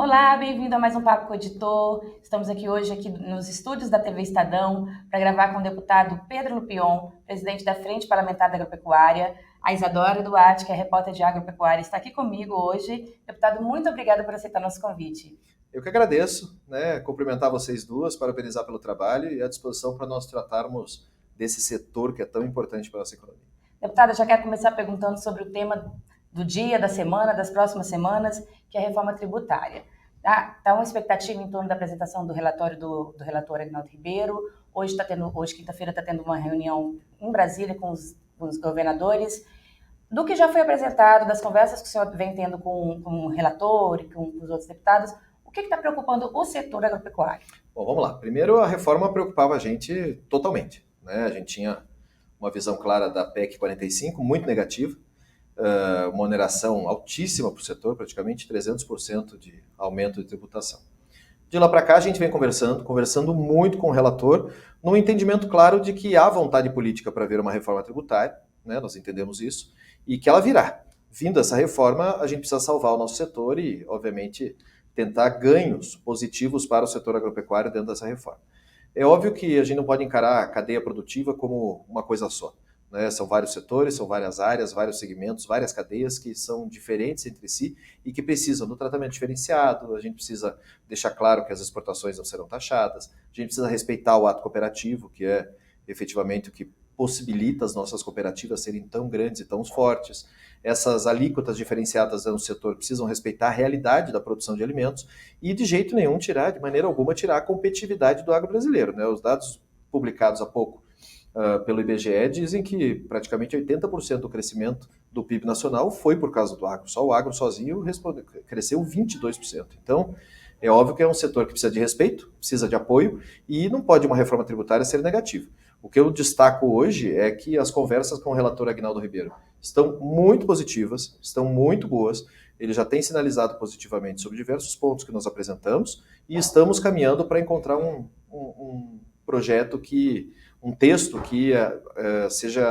Olá, bem-vindo a mais um Papo com o Editor. Estamos aqui nos estúdios da TV Estadão para gravar com o deputado Pedro Lupion, presidente da Frente Parlamentar da Agropecuária. A Isadora Duarte, que é repórter de agropecuária, está aqui comigo hoje. Deputado, muito obrigada por aceitar nosso convite. Eu que agradeço, cumprimentar vocês duas, parabenizar pelo trabalho e à disposição para nós tratarmos desse setor que é tão importante para a nossa economia. Deputada, já quero começar perguntando sobre o tema do dia, da semana, das próximas semanas, que é a reforma tributária. Tá uma expectativa em torno da apresentação do relatório do relator Aguinaldo Ribeiro. Hoje, quinta-feira, está tendo uma reunião em Brasília com os governadores. Do que já foi apresentado, das conversas que o senhor vem tendo com o relator e com os outros deputados, o que está preocupando o setor agropecuário? Bom, vamos lá. Primeiro, a reforma preocupava a gente totalmente. A gente tinha uma visão clara da PEC 45, muito negativa, uma oneração altíssima para o setor, praticamente 300% de aumento de tributação. De lá para cá, a gente vem conversando muito com o relator, num entendimento claro de que há vontade política para ver uma reforma tributária, nós entendemos isso, e que ela virá. Vindo essa reforma, a gente precisa salvar o nosso setor e, obviamente, tentar ganhos positivos para o setor agropecuário dentro dessa reforma. É óbvio que a gente não pode encarar a cadeia produtiva como uma coisa só. São vários setores, são várias áreas, vários segmentos, várias cadeias que são diferentes entre si e que precisam do tratamento diferenciado. A gente precisa deixar claro que as exportações não serão taxadas, a gente precisa respeitar o ato cooperativo, que é efetivamente o que possibilita as nossas cooperativas serem tão grandes e tão fortes. Essas alíquotas diferenciadas no setor precisam respeitar a realidade da produção de alimentos e de jeito nenhum de maneira alguma, tirar a competitividade do agro brasileiro. Os dados publicados há pouco pelo IBGE dizem que praticamente 80% do crescimento do PIB nacional foi por causa do agro. Só o agro sozinho cresceu 22%. Então, é óbvio que é um setor que precisa de respeito, precisa de apoio e não pode uma reforma tributária ser negativa. O que eu destaco hoje é que as conversas com o relator Aguinaldo Ribeiro estão muito positivas, estão muito boas. Ele já tem sinalizado positivamente sobre diversos pontos que nós apresentamos e estamos caminhando para encontrar um projeto um texto que seja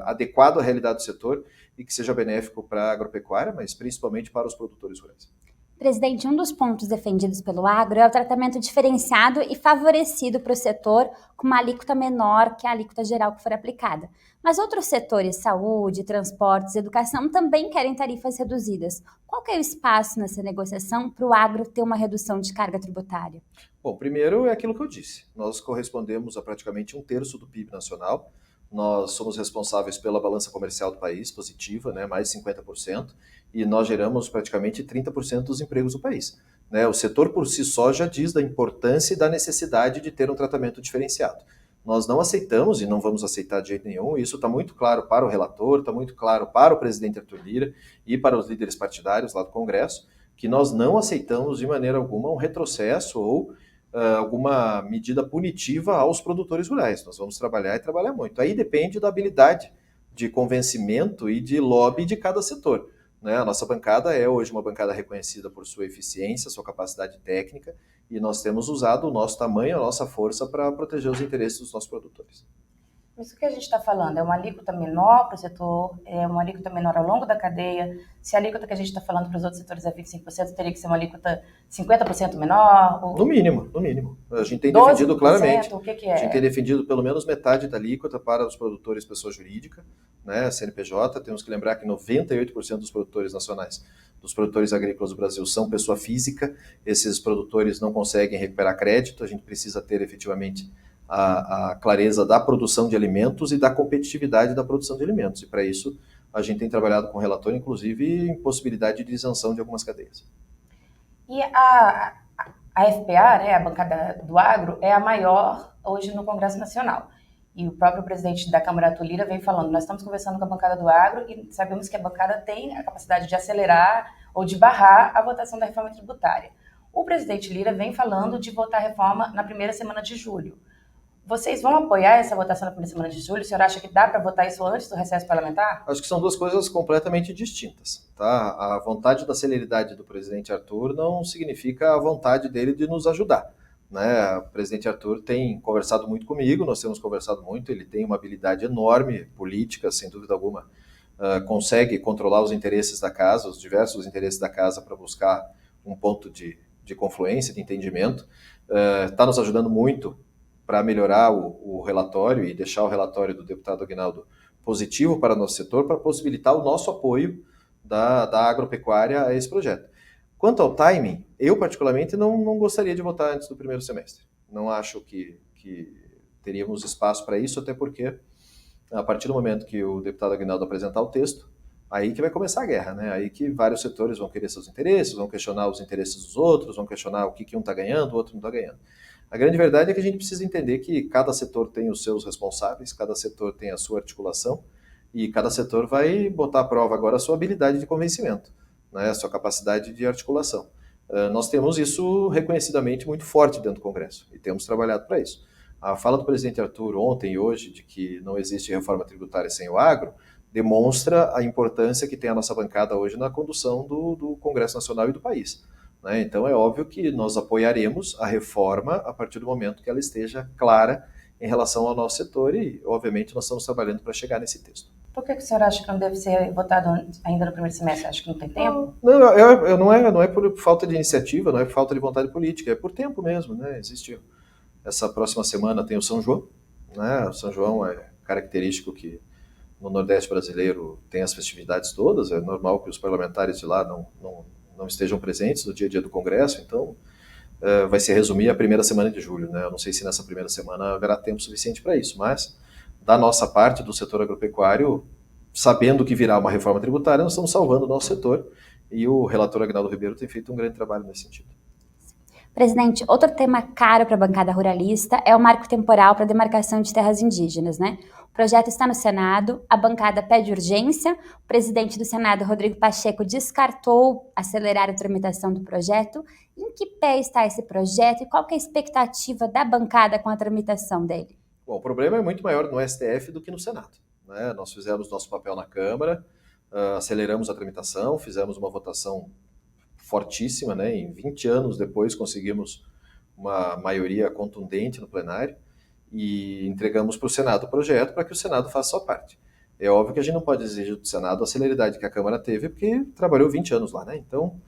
adequado à realidade do setor e que seja benéfico para a agropecuária, mas principalmente para os produtores rurais. Presidente, um dos pontos defendidos pelo agro é o tratamento diferenciado e favorecido para o setor com uma alíquota menor que a alíquota geral que for aplicada. Mas outros setores, saúde, transportes, educação, também querem tarifas reduzidas. Qual que é o espaço nessa negociação para o agro ter uma redução de carga tributária? Bom, primeiro é aquilo que eu disse. Nós correspondemos a praticamente 1/3 do PIB nacional. Nós somos responsáveis pela balança comercial do país, positiva, mais de 50%, e nós geramos praticamente 30% dos empregos do país. O setor por si só já diz da importância e da necessidade de ter um tratamento diferenciado. Nós não aceitamos e não vamos aceitar de jeito nenhum, isso está muito claro para o relator, está muito claro para o presidente Arthur Lira e para os líderes partidários lá do Congresso, que nós não aceitamos de maneira alguma um retrocesso ou alguma medida punitiva aos produtores rurais. Nós vamos trabalhar e trabalhar muito. Aí depende da habilidade de convencimento e de lobby de cada setor. A nossa bancada é hoje uma bancada reconhecida por sua eficiência, sua capacidade técnica, e nós temos usado o nosso tamanho, a nossa força para proteger os interesses dos nossos produtores. Isso que a gente está falando é uma alíquota menor para o setor, é uma alíquota menor ao longo da cadeia. Se a alíquota que a gente está falando para os outros setores é 25%, teria que ser uma alíquota 50% menor? Ou... No mínimo, no mínimo. A gente tem defendido claramente. O que é? A gente tem defendido pelo menos metade da alíquota para os produtores pessoa jurídica, CNPJ. Temos que lembrar que 98% dos produtores nacionais, dos produtores agrícolas do Brasil, são pessoa física. Esses produtores não conseguem recuperar crédito. A gente precisa ter efetivamente a clareza da produção de alimentos e da competitividade da produção de alimentos. E para isso, a gente tem trabalhado com o relator, inclusive, em possibilidade de isenção de algumas cadeias. E a FPA, a bancada do agro, é a maior hoje no Congresso Nacional. E o próprio presidente da Câmara, Arthur Lira, vem falando, nós estamos conversando com a bancada do agro e sabemos que a bancada tem a capacidade de acelerar ou de barrar a votação da reforma tributária. O presidente Lira vem falando de votar a reforma na primeira semana de julho. Vocês vão apoiar essa votação na primeira semana de julho? O senhor acha que dá para votar isso antes do recesso parlamentar? Acho que são duas coisas completamente distintas. A vontade da celeridade do presidente Arthur não significa a vontade dele de nos ajudar. O presidente Arthur tem conversado muito comigo, nós temos conversado muito, ele tem uma habilidade enorme política, sem dúvida alguma, consegue controlar os interesses da casa, os diversos interesses da casa para buscar um ponto de de confluência, de entendimento, está nos ajudando muito para melhorar o relatório e deixar o relatório do deputado Aguinaldo positivo para o nosso setor, para possibilitar o nosso apoio da agropecuária a esse projeto. Quanto ao timing, eu particularmente não gostaria de votar antes do primeiro semestre. Não acho que teríamos espaço para isso, até porque a partir do momento que o deputado Aguinaldo apresentar o texto, aí que vai começar a guerra, né? Aí que vários setores vão querer seus interesses, vão questionar os interesses dos outros, vão questionar o que um está ganhando, o outro não está ganhando. A grande verdade é que a gente precisa entender que cada setor tem os seus responsáveis, cada setor tem a sua articulação, e cada setor vai botar à prova agora a sua habilidade de convencimento, né? A sua capacidade de articulação. Nós temos isso reconhecidamente muito forte dentro do Congresso, e temos trabalhado para isso. A fala do presidente Arthur ontem e hoje de que não existe reforma tributária sem o agro demonstra a importância que tem a nossa bancada hoje na condução do Congresso Nacional e do país, né? Então é óbvio que nós apoiaremos a reforma a partir do momento que ela esteja clara em relação ao nosso setor e, obviamente, nós estamos trabalhando para chegar nesse texto. Por que o senhor acha que não deve ser votado ainda no primeiro semestre? Acha que não tem tempo? Não é por falta de iniciativa, não é por falta de vontade política, é por tempo mesmo, né? Existe essa próxima semana tem o São João, né? O São João é característico que no Nordeste brasileiro tem as festividades todas, é normal que os parlamentares de lá não estejam presentes no dia a dia do Congresso, então vai se resumir a primeira semana de julho, né? Eu não sei se nessa primeira semana haverá tempo suficiente para isso, mas da nossa parte, do setor agropecuário, sabendo que virá uma reforma tributária, nós estamos salvando o nosso setor e o relator Aguinaldo Ribeiro tem feito um grande trabalho nesse sentido. Presidente, outro tema caro para a bancada ruralista é o marco temporal para a demarcação de terras indígenas, né? O projeto está no Senado, a bancada pede urgência, o presidente do Senado, Rodrigo Pacheco, descartou acelerar a tramitação do projeto. Em que pé está esse projeto e qual que é a expectativa da bancada com a tramitação dele? Bom, o problema é muito maior no STF do que no Senado, né? Nós fizemos nosso papel na Câmara, aceleramos a tramitação, fizemos uma votação fortíssima, né? Em 20 anos depois conseguimos uma maioria contundente no plenário e entregamos para o Senado o projeto para que o Senado faça a sua parte. É óbvio que a gente não pode exigir do Senado a celeridade que a Câmara teve, porque trabalhou 20 anos lá, né? Então,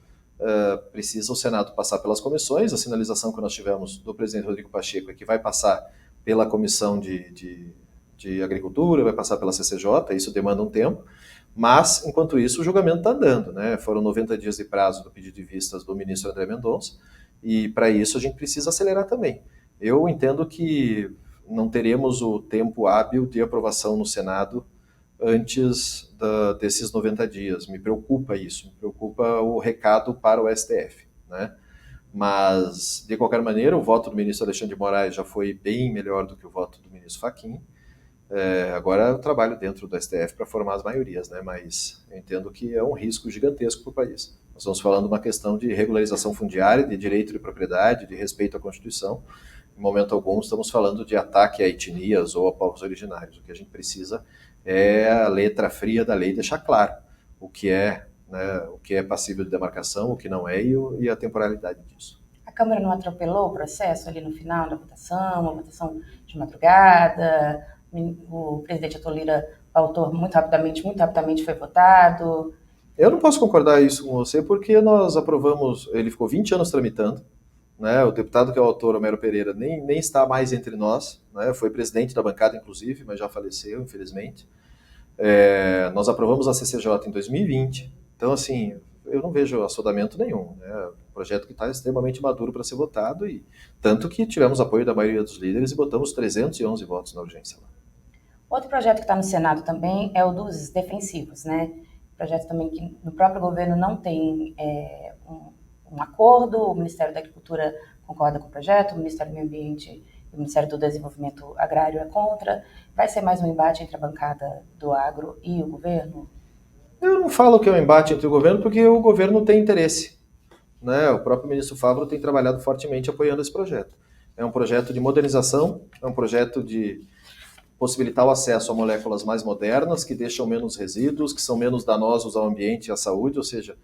precisa o Senado passar pelas comissões. A sinalização que nós tivemos do presidente Rodrigo Pacheco é que vai passar pela Comissão de Agricultura, vai passar pela CCJ, isso demanda um tempo. Mas, enquanto isso, o julgamento está andando, né? Foram 90 dias de prazo do pedido de vistas do ministro André Mendonça, e para isso a gente precisa acelerar também. Eu entendo que não teremos o tempo hábil de aprovação no Senado antes desses 90 dias. Me preocupa isso, me preocupa o recado para o STF, né? Mas, de qualquer maneira, o voto do ministro Alexandre de Moraes já foi bem melhor do que o voto do ministro Fachin. Agora eu trabalho dentro do STF para formar as maiorias, né? Mas eu entendo que é um risco gigantesco para o país. Nós estamos falando de uma questão de regularização fundiária, de direito de propriedade, de respeito à Constituição. Em momento algum estamos falando de ataque a etnias ou a povos originários. O que a gente precisa é a letra fria da lei deixar claro o que é, né, o que é passível de demarcação, o que não é e a temporalidade disso. A Câmara não atropelou o processo ali no final da votação, uma votação de madrugada? O presidente Arthur Lira pautou muito rapidamente foi votado. Eu não posso concordar isso com você, porque nós aprovamos, ele ficou 20 anos tramitando, né? O deputado que é o autor, Homero Pereira, nem está mais entre nós, né? Foi presidente da bancada, inclusive, mas já faleceu, infelizmente. Nós aprovamos a CCJ em 2020, então, assim, eu não vejo assodamento nenhum, né? Um projeto que está extremamente maduro para ser votado, e tanto que tivemos apoio da maioria dos líderes e botamos 311 votos na urgência. Outro projeto que está no Senado também é o dos defensivos, né? Projeto também que no próprio governo não tem um acordo, o Ministério da Agricultura concorda com o projeto, o Ministério do Meio Ambiente e o Ministério do Desenvolvimento Agrário é contra. Vai ser mais um embate entre a bancada do agro e o governo? Eu não falo que é um embate entre o governo, porque o governo tem interesse, né? O próprio ministro Favro tem trabalhado fortemente apoiando esse projeto. É um projeto de modernização, é um projeto de possibilitar o acesso a moléculas mais modernas, que deixam menos resíduos, que são menos danosos ao ambiente e à saúde, ou seja,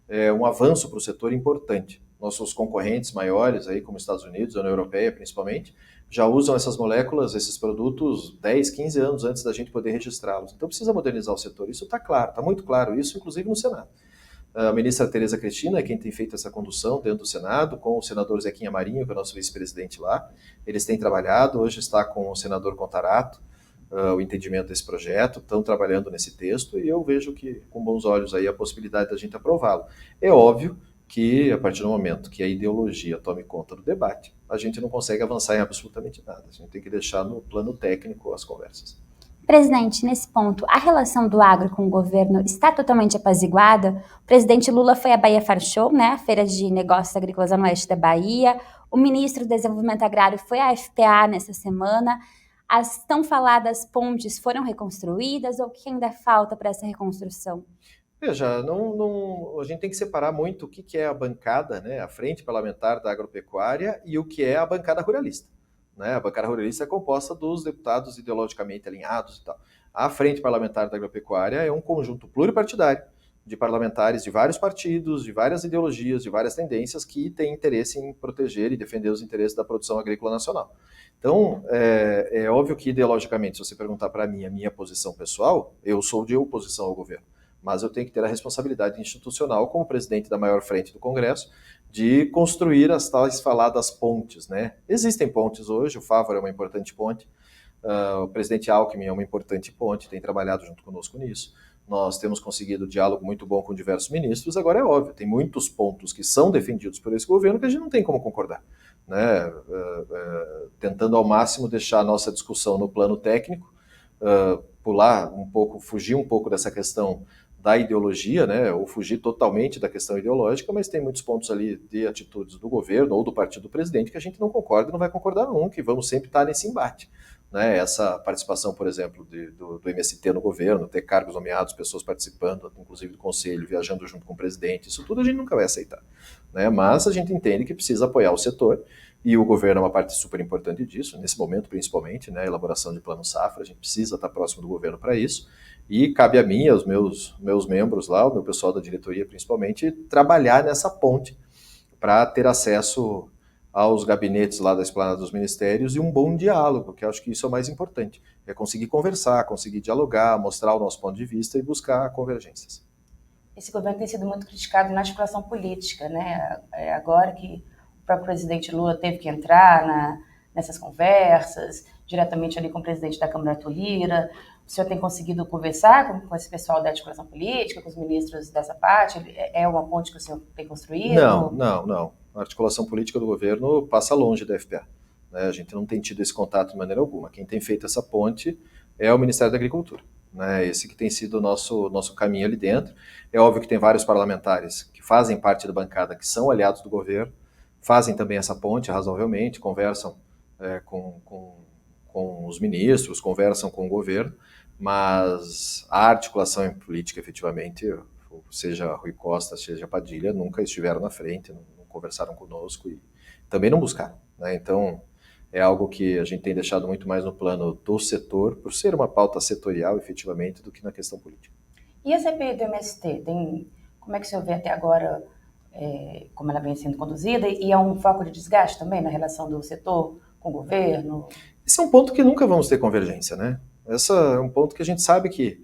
é um avanço para o setor importante. Nossos concorrentes maiores, aí, como Estados Unidos, a União Europeia principalmente, já usam essas moléculas, esses produtos, 10, 15 anos antes da gente poder registrá-los. Então precisa modernizar o setor. Isso está claro, está muito claro, isso inclusive no Senado. A ministra Tereza Cristina é quem tem feito essa condução dentro do Senado, com o senador Zequinha Marinho, que é o nosso vice-presidente lá. Eles têm trabalhado, hoje está com o senador Contarato, o entendimento desse projeto, estão trabalhando nesse texto e eu vejo que com bons olhos aí a possibilidade da gente aprová-lo. É óbvio que a partir do momento que a ideologia tome conta do debate, a gente não consegue avançar em absolutamente nada. A gente tem que deixar no plano técnico as conversas. Presidente, nesse ponto, a relação do agro com o governo está totalmente apaziguada? O presidente Lula foi à Bahia Farm Show, né, a Feira de Negócios Agrícolas no oeste da Bahia. O ministro do Desenvolvimento Agrário foi à FPA nessa semana. As tão faladas pontes foram reconstruídas ou o que ainda falta para essa reconstrução? Veja, a gente tem que separar muito o que é a bancada, né, a frente parlamentar da agropecuária e o que é a bancada ruralista. Né? A bancada ruralista é composta dos deputados ideologicamente alinhados e tal. A frente parlamentar da agropecuária é um conjunto pluripartidário de parlamentares de vários partidos, de várias ideologias, de várias tendências que têm interesse em proteger e defender os interesses da produção agrícola nacional. Então, é óbvio que ideologicamente, se você perguntar para mim a minha posição pessoal, eu sou de oposição ao governo. Mas eu tenho que ter a responsabilidade institucional, como presidente da maior frente do Congresso, de construir as tais faladas pontes, né? Existem pontes hoje, o Fávaro é uma importante ponte, o presidente Alckmin é uma importante ponte, tem trabalhado junto conosco nisso. Nós temos conseguido diálogo muito bom com diversos ministros, agora é óbvio, tem muitos pontos que são defendidos por esse governo que a gente não tem como concordar, né? Tentando ao máximo deixar a nossa discussão no plano técnico, pular um pouco, fugir um pouco dessa questão da ideologia, né, ou fugir totalmente da questão ideológica, mas tem muitos pontos ali de atitudes do governo ou do partido do presidente que a gente não concorda e não vai concordar nunca, e vamos sempre estar nesse embate. Né? Essa participação, por exemplo, do MST no governo, ter cargos nomeados, pessoas participando, inclusive do conselho, viajando junto com o presidente, isso tudo a gente nunca vai aceitar. Né? Mas a gente entende que precisa apoiar o setor, e o governo é uma parte super importante disso, nesse momento principalmente, né, a elaboração de plano safra, a gente precisa estar próximo do governo para isso, e cabe a mim e aos meus membros lá, o meu pessoal da diretoria principalmente, trabalhar nessa ponte para ter acesso aos gabinetes lá da esplanada dos ministérios e um bom diálogo, que eu acho que isso é o mais importante, é conseguir conversar, conseguir dialogar, mostrar o nosso ponto de vista e buscar convergências. Esse governo tem sido muito criticado na articulação política, né? Agora que o próprio presidente Lula teve que entrar nessas conversas, diretamente ali com o presidente da Câmara, Arthur Lira, o senhor tem conseguido conversar com esse pessoal da articulação política, com os ministros dessa parte? É uma ponte que o senhor tem construído? Não. A articulação política do governo passa longe da FPA. Né? A gente não tem tido esse contato de maneira alguma. Quem tem feito essa ponte é o Ministério da Agricultura. Né? Esse que tem sido o nosso caminho ali dentro. É óbvio que tem vários parlamentares que fazem parte da bancada, que são aliados do governo, fazem também essa ponte razoavelmente, conversam com os ministros, conversam com o governo, mas a articulação em política, efetivamente, seja Rui Costa, seja Padilha, nunca estiveram na frente, não conversaram conosco e também não buscaram. Né? Então, é algo que a gente tem deixado muito mais no plano do setor, por ser uma pauta setorial, efetivamente, do que na questão política. E a CPI do MST, como é que o senhor vê até agora como ela vem sendo conduzida? E é um foco de desgaste também na relação do setor com o governo? Esse é um ponto que nunca vamos ter convergência, né? Esse é um ponto que a gente sabe que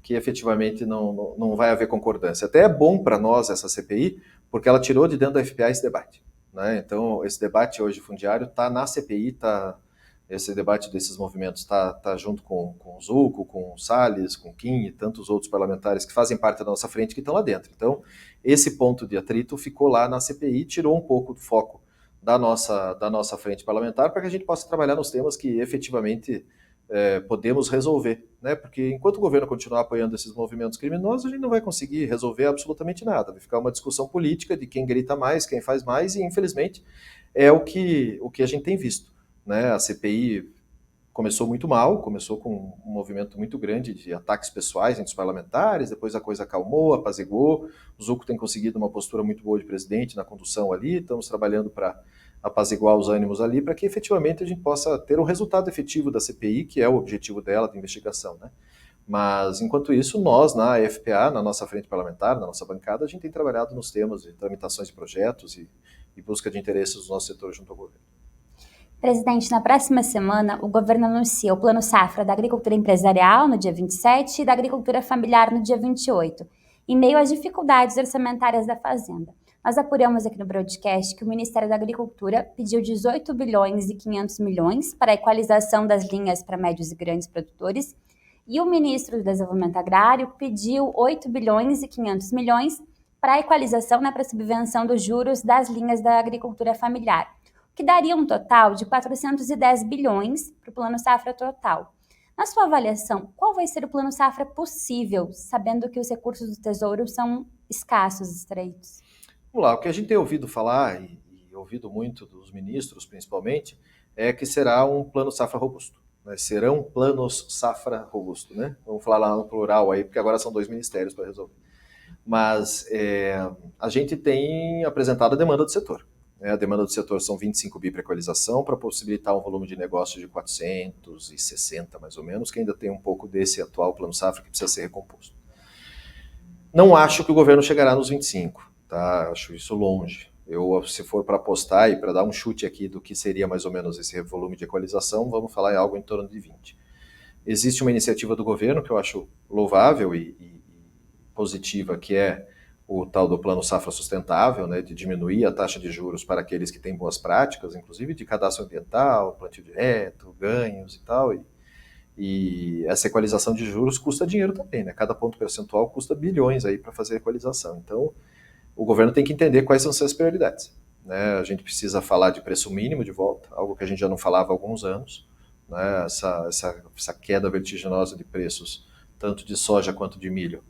efetivamente não vai haver concordância. Até é bom para nós essa CPI, porque ela tirou de dentro da FPA esse debate. Né? Então, esse debate hoje fundiário está na CPI, esse debate desses movimentos está junto com o Zucco, com o Salles, com o Kim e tantos outros parlamentares que fazem parte da nossa frente que estão lá dentro. Então, esse ponto de atrito ficou lá na CPI, tirou um pouco do foco da nossa frente parlamentar para que a gente possa trabalhar nos temas que efetivamente podemos resolver, né? Porque enquanto o governo continuar apoiando esses movimentos criminosos, a gente não vai conseguir resolver absolutamente nada. Vai ficar uma discussão política de quem grita mais, quem faz mais, e infelizmente é o que a gente tem visto. Né? A CPI começou muito mal, começou com um movimento muito grande de ataques pessoais entre os parlamentares, depois a coisa acalmou, apaziguou, o Zucco tem conseguido uma postura muito boa de presidente na condução ali, estamos trabalhando para apaziguar os ânimos ali, para que efetivamente a gente possa ter um resultado efetivo da CPI, que é o objetivo dela, da investigação, né? Mas, enquanto isso, nós, na FPA, na nossa frente parlamentar, na nossa bancada, a gente tem trabalhado nos temas de tramitações de projetos e busca de interesses do nosso setor junto ao governo. Presidente, na próxima semana, o governo anuncia o Plano Safra da Agricultura Empresarial no dia 27 e da Agricultura Familiar no dia 28. em meio às dificuldades orçamentárias da Fazenda. Nós apuramos aqui no broadcast que o Ministério da Agricultura pediu 18 bilhões e 500 milhões para a equalização das linhas para médios e grandes produtores, e o ministro do Desenvolvimento Agrário pediu 8 bilhões e 500 milhões para a equalização, para a subvenção dos juros das linhas da agricultura familiar, o que daria um total de 410 bilhões para o Plano Safra total. Na sua avaliação, qual vai ser o Plano Safra possível, sabendo que os recursos do Tesouro são escassos, estreitos? Vamos lá, o que a gente tem ouvido falar, e ouvido muito dos ministros principalmente, é que será um plano safra robusto. Né? Serão planos safra robusto, né? Vamos falar lá no plural aí, porque agora são 2 ministérios para resolver. Mas a gente tem apresentado a demanda do setor. Né? A demanda do setor são 25 bi para equalização, para possibilitar um volume de negócio de 460 mais ou menos, que ainda tem um pouco desse atual plano safra que precisa ser recomposto. Não acho que o governo chegará nos 25. Tá, acho isso longe. Se for para apostar e para dar um chute aqui do que seria mais ou menos esse volume de equalização, vamos falar em algo em torno de 20. Existe uma iniciativa do governo que eu acho louvável e positiva, que é o tal do Plano Safra Sustentável, né, de diminuir a taxa de juros para aqueles que têm boas práticas, inclusive de cadastro ambiental, plantio direto, ganhos e tal. E essa equalização de juros custa dinheiro também, né? Cada ponto percentual custa bilhões aí para fazer a equalização. Então, o governo tem que entender quais são suas prioridades. Né? A gente precisa falar de preço mínimo de volta, algo que a gente já não falava há alguns anos. Né? Essa queda vertiginosa de preços, tanto de soja quanto de milho,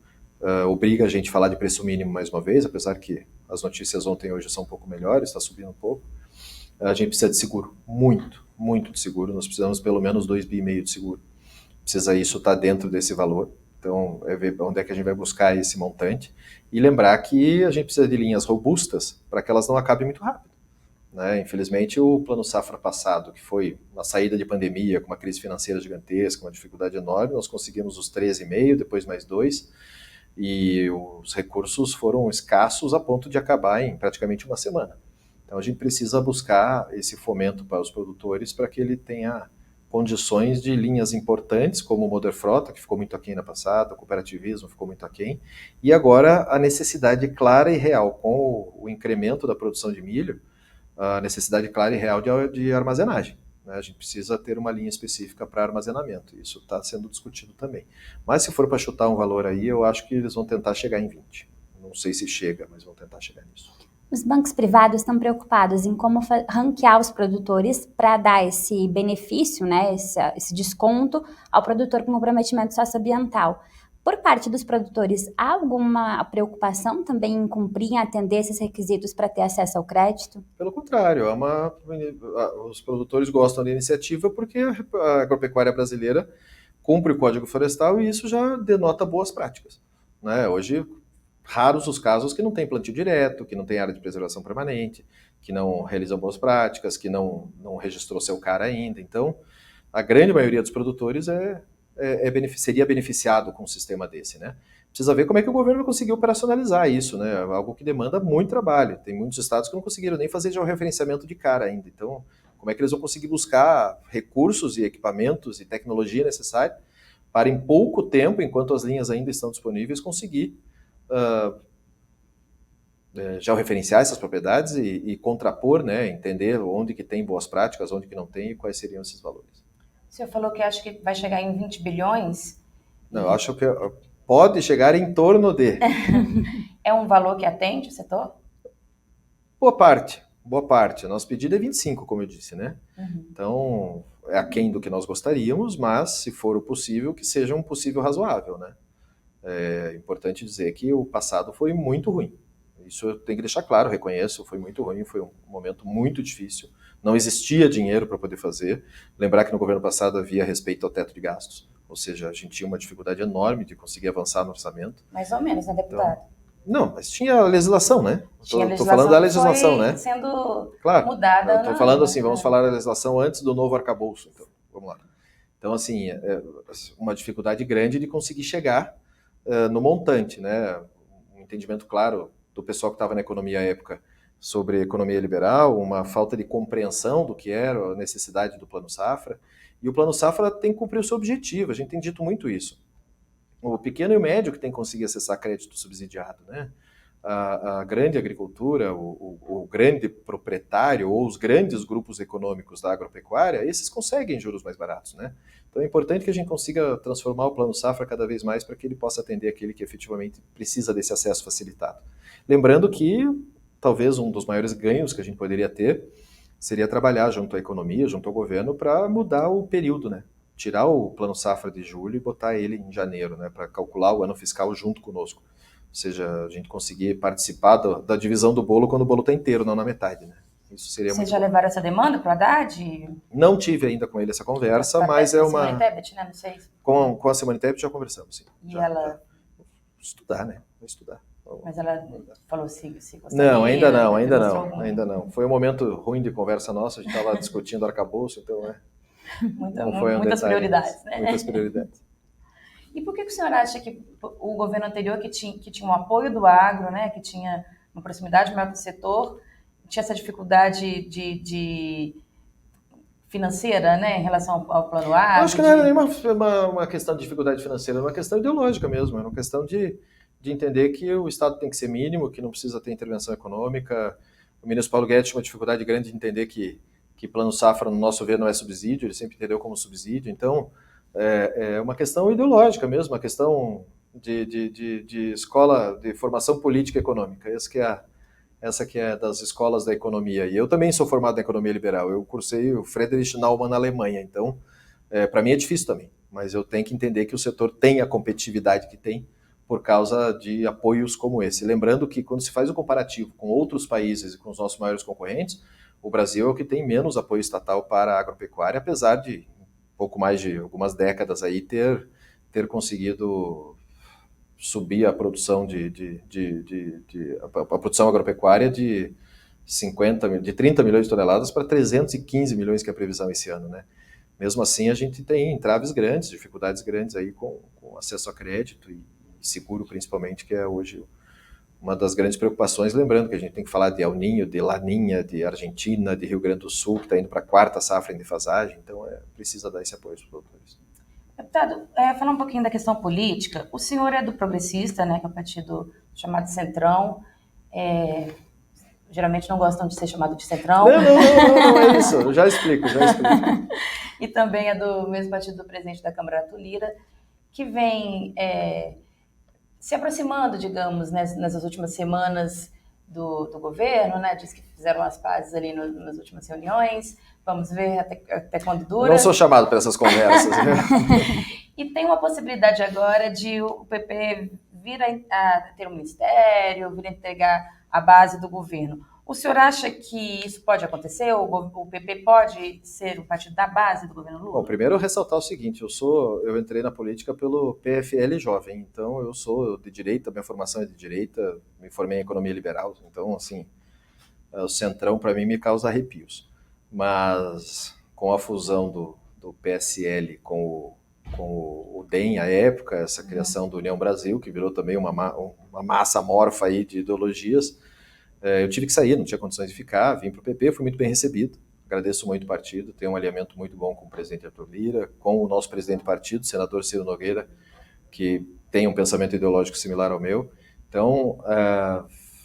obriga a gente a falar de preço mínimo mais uma vez, apesar que as notícias ontem e hoje são um pouco melhores, está subindo um pouco. A gente precisa de seguro, muito de seguro. Nós precisamos pelo menos 2,5 bi de seguro. Precisa isso estar dentro desse valor. Então, é ver onde é que a gente vai buscar esse montante. E lembrar que a gente precisa de linhas robustas para que elas não acabem muito rápido. Né? Infelizmente, o Plano Safra passado, que foi uma saída de pandemia, com uma crise financeira gigantesca, uma dificuldade enorme, nós conseguimos os 13,5, depois mais 2, e os recursos foram escassos a ponto de acabar em praticamente uma semana. Então, a gente precisa buscar esse fomento para os produtores para que ele tenha condições de linhas importantes, como o Moderfrota, que ficou muito aquém na passada, o cooperativismo ficou muito aquém, e agora a necessidade clara e real, com o incremento da produção de milho, a necessidade clara e real de armazenagem. Né? A gente precisa ter uma linha específica para armazenamento, isso está sendo discutido também. Mas se for para chutar um valor aí, eu acho que eles vão tentar chegar em 20. Não sei se chega, mas vão tentar chegar nisso. Os bancos privados estão preocupados em como ranquear os produtores para dar esse benefício, né, esse desconto ao produtor com comprometimento socioambiental. Por parte dos produtores, há alguma preocupação também em cumprir, em atender esses requisitos para ter acesso ao crédito? Pelo contrário, os produtores gostam da iniciativa porque a agropecuária brasileira cumpre o Código Florestal e isso já denota boas práticas. Né? Hoje, raros os casos que não tem plantio direto, que não tem área de preservação permanente, que não realizam boas práticas, que não registrou seu CAR ainda. Então, a grande maioria dos produtores seria beneficiado com um sistema desse. Né? Precisa ver como é que o governo vai conseguir operacionalizar isso, né? Algo que demanda muito trabalho. Tem muitos estados que não conseguiram nem fazer georreferenciamento de CAR ainda. Então, como é que eles vão conseguir buscar recursos e equipamentos e tecnologia necessária para, em pouco tempo, enquanto as linhas ainda estão disponíveis, conseguir georreferenciar essas propriedades e contrapor, né, entender onde que tem boas práticas, onde que não tem e quais seriam esses valores. O senhor falou que acha que vai chegar em 20 bilhões? Não, eu acho que pode chegar em torno de... É um valor que atende o setor? Boa parte. Nosso pedido é 25, como eu disse, né? Uhum. Então, é aquém do que nós gostaríamos, mas, se for o possível, que seja um possível razoável, né? É importante dizer que o passado foi muito ruim. Isso eu tenho que deixar claro, reconheço, foi muito ruim, foi um momento muito difícil. Não existia dinheiro para poder fazer. Lembrar que no governo passado havia respeito ao teto de gastos, ou seja, a gente tinha uma dificuldade enorme de conseguir avançar no orçamento. Mais ou menos, né, deputado? Então, não, mas tinha a legislação, né? Estou falando da legislação, né? Sendo claro, mudada. Estou falando assim, vamos falar da legislação antes do novo arcabouço. Então, vamos lá. Então, assim, uma dificuldade grande de conseguir chegar no montante, né? Um entendimento claro do pessoal que estava na economia à época sobre economia liberal, uma falta de compreensão do que era a necessidade do Plano Safra. E o Plano Safra tem que cumprir o seu objetivo, a gente tem dito muito isso. o pequeno e o médio que tem que conseguir acessar crédito subsidiado, né? A grande agricultura, o grande proprietário ou os grandes grupos econômicos da agropecuária, esses conseguem juros mais baratos, né? Então é importante que a gente consiga transformar o Plano Safra cada vez mais para que ele possa atender aquele que efetivamente precisa desse acesso facilitado. Lembrando que talvez um dos maiores ganhos que a gente poderia ter seria trabalhar junto à economia, junto ao governo, para mudar o período, né? Tirar o Plano Safra de julho e botar ele em janeiro, né? Para calcular o ano fiscal junto conosco. Ou seja, a gente conseguir participar da divisão do bolo quando o bolo está inteiro, não na metade, né? Isso seria Vocês muito já bom. levaram essa demanda para o Haddad? Não tive ainda com ele essa conversa, mas é uma... Simone Tebet, né? Não sei. Com a Simone Tebet já conversamos, sim. E Já, ela... Estudar, né? Vou estudar. Mas ela falou se gostaria? Não, ainda não, Algum... ainda não. Foi um momento ruim de conversa nossa, a gente estava discutindo arcabouço, então, né? Muitas prioridades, né? Muitas prioridades. E por que o senhor acha que o governo anterior, que tinha um apoio do agro, né, que tinha uma proximidade maior com o setor, tinha essa dificuldade de financeira, né, em relação ao plano agro? Eu acho que não era nem uma questão de dificuldade financeira, era uma questão ideológica mesmo, era uma questão de entender que o Estado tem que ser mínimo, que não precisa ter intervenção econômica. O ministro Paulo Guedes tinha uma dificuldade grande de entender que Plano Safra, no nosso ver, não é subsídio, ele sempre entendeu como subsídio. Então, é uma questão ideológica mesmo, uma questão de escola de formação política e econômica. Essa que é das escolas da economia. E eu também sou formado em economia liberal. Eu cursei o Friedrich Naumann na Alemanha. Então, para mim é difícil também. Mas eu tenho que entender que o setor tem a competitividade que tem por causa de apoios como esse. Lembrando que quando se faz o comparativo com outros países e com os nossos maiores concorrentes, o Brasil é o que tem menos apoio estatal para a agropecuária, apesar de pouco mais de algumas décadas aí ter conseguido subir a produção a produção agropecuária de 30 milhões de toneladas para 315 milhões, que é a previsão esse ano, né? Mesmo assim, a gente tem entraves grandes, dificuldades grandes aí com acesso a crédito e seguro, principalmente, que é hoje uma das grandes preocupações. Lembrando que a gente tem que falar de El Niño, de Laninha, de Argentina, de Rio Grande do Sul, que está indo para a 4ª safra em defasagem, então precisa dar esse apoio aos produtores. Deputado, falar um pouquinho da questão política, o senhor é do Progressista, né, que é um partido chamado Centrão, geralmente não gostam de ser chamado de Centrão. Não é isso, eu já explico. E também é do mesmo partido do presidente da Câmara, Arthur Lira, que vem se aproximando, digamos, nessas últimas semanas do governo, né? Diz que fizeram as pazes ali nas últimas reuniões. Vamos ver até quando dura. Não sou chamado para essas conversas. E tem uma possibilidade agora de o PP vir a ter um ministério, vir a entregar a base do governo. O senhor acha que isso pode acontecer? O PP pode ser o partido da base do governo Lula? Bom, primeiro eu ressaltar o seguinte, eu entrei na política pelo PFL jovem, então eu sou de direita, minha formação é de direita, me formei em economia liberal, então assim, o Centrão para mim me causa arrepios. Mas com a fusão do PSL com o DEM à época, essa criação do União Brasil, que virou também uma massa amorfa aí de ideologias, eu tive que sair, não tinha condições de ficar, vim para o PP, fui muito bem recebido, agradeço muito o partido, tenho um alinhamento muito bom com o presidente Arthur Lira, com o nosso presidente do partido, o senador Ciro Nogueira, que tem um pensamento ideológico similar ao meu. Então,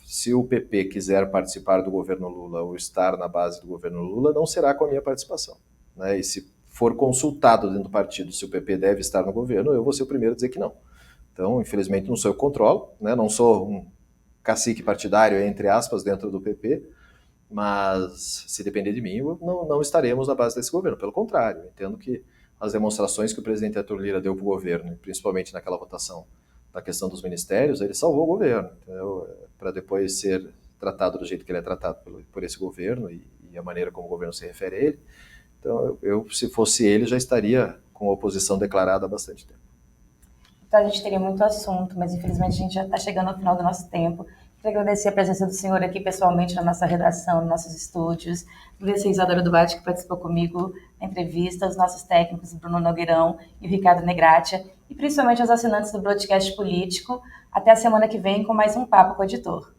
se o PP quiser participar do governo Lula ou estar na base do governo Lula, não será com a minha participação, né? E se for consultado dentro do partido se o PP deve estar no governo, eu vou ser o primeiro a dizer que não. Então, infelizmente, não sou eu que controlo, né? Não sou um cacique partidário, entre aspas, dentro do PP, mas se depender de mim, não estaremos na base desse governo. Pelo contrário, entendo que as demonstrações que o presidente Arthur Lira deu para o governo, principalmente naquela votação da questão dos ministérios, ele salvou o governo, para depois ser tratado do jeito que ele é tratado por esse governo e a maneira como o governo se refere a ele. Então, se fosse ele, já estaria com a oposição declarada há bastante tempo. Então, a gente teria muito assunto, mas infelizmente a gente já está chegando ao final do nosso tempo. Queria agradecer a presença do senhor aqui pessoalmente na nossa redação, nos nossos estúdios. Agradecer a Isadora Duarte, que participou comigo na entrevista, os nossos técnicos, Bruno Nogueirão e o Ricardo Negratia, e principalmente aos assinantes do Broadcast Político. Até a semana que vem com mais um Papo com o Editor.